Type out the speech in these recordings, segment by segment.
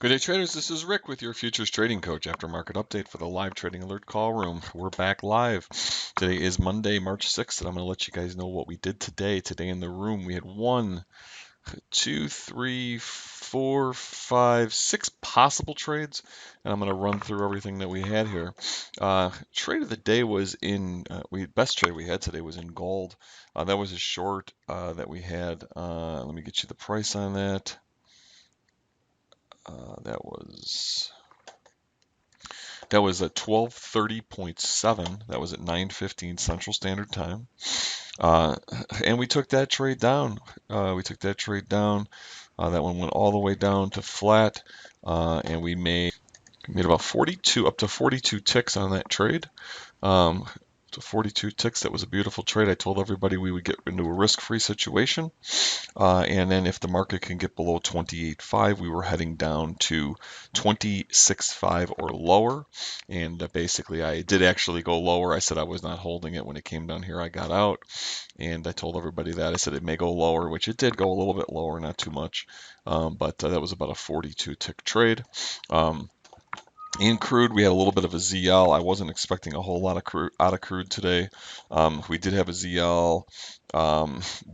Good day, traders. This is Rick with your futures trading coach. After market update for the live trading alert call room. We're back live. Today is Monday, March 6th, and I'm going to let you guys know what we did today. Today in the room, we had 1, 2, 3, 4, 5, 6 possible trades, and I'm going to run through everything that we had here. Trade of the day was in best trade we had today was in gold. That was a short that we had. Let me get you the price on that. That was at 1230.7. That was at 9:15 Central Standard Time. And we took that trade down. That one went all the way down to flat, and we made about 42, up to 42 ticks on that trade. To 42 ticks. That was a beautiful trade. I told everybody we would get into a risk-free situation. And then if the market can get below 28.5, we were heading down to 26.5 or lower. And basically, I did actually go lower. I said I was not holding it when it came down here. I got out, and I told everybody that. I said it may go lower, which it did go a little bit lower, not too much. But that was about a 42 tick trade. In crude, we had a little bit of a ZL. I wasn't expecting a whole lot of crude out of crude today. We did have a ZL.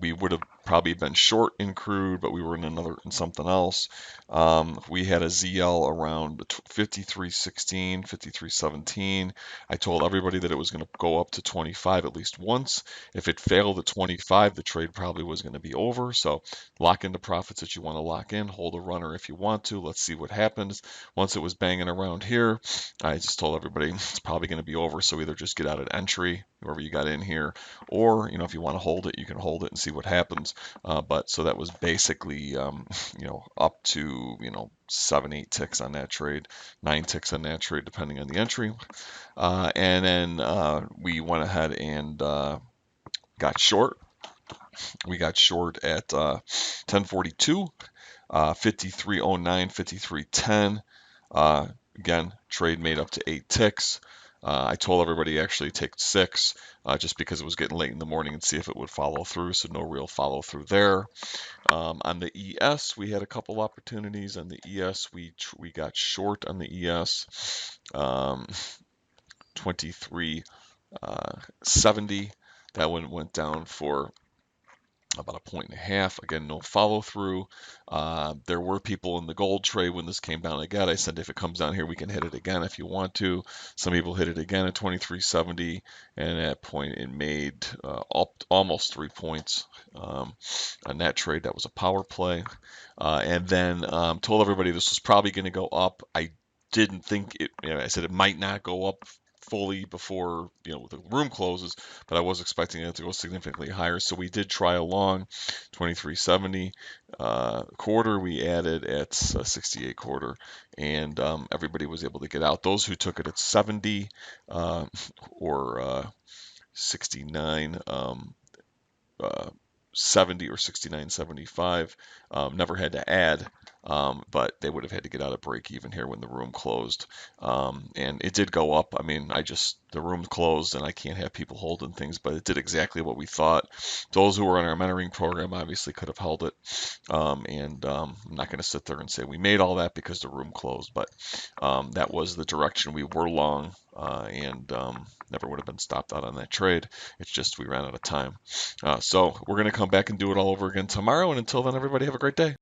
We would have probably been short in crude, but we were in something else. We had a ZL around 53.16, 53.17. I told everybody that it was going to go up to 25 at least once. If it failed at 25, the trade probably was going to be over. So lock in the profits that you want to lock in, hold a runner if you want to. Let's see what happens. Once it was banging around here, I just told everybody it's probably going to be over. So either just get out at entry, whoever you got in here, or if you want to hold it, you can hold it and see what happens. But so that was basically up to 7, 8 ticks on that trade, 9 ticks on that trade, depending on the entry. And then we went ahead and got short. We got short at 1042, 5309, 5310. Again, trade made up to 8 ticks. I told everybody actually take 6 just because it was getting late in the morning and see if it would follow through. So no real follow through there. On the ES, we had a couple opportunities. On the ES, we got short on the ES, 23.70. That one went down for about 1.5 points. Again, no follow through. There were people in the gold trade when this came down again. I said if it comes down here, we can hit it again if you want to. Some people hit it again at 23.70, and at that point it made almost 3 points on that trade. That was a power play. And then told everybody this was probably going to go up. I didn't think it. I said it might not go up fully before the room closes, but I was expecting it to go significantly higher. So we did try a long 23.70 quarter. We added at 68 quarter, and everybody was able to get out. Those who took it at 70 or 69. 70 or 69.75, never had to add, but they would have had to get out of break even here when the room closed. And it did go up. I mean, the room closed and I can't have people holding things, but it did exactly what we thought. Those who were on our mentoring program obviously could have held it. And I'm not going to sit there and say we made all that because the room closed, but that was the direction we were long, and never would have been stopped out on that trade. It's just we ran out of time. So we're going to come back and do it all over again tomorrow. And until then, everybody have a great day.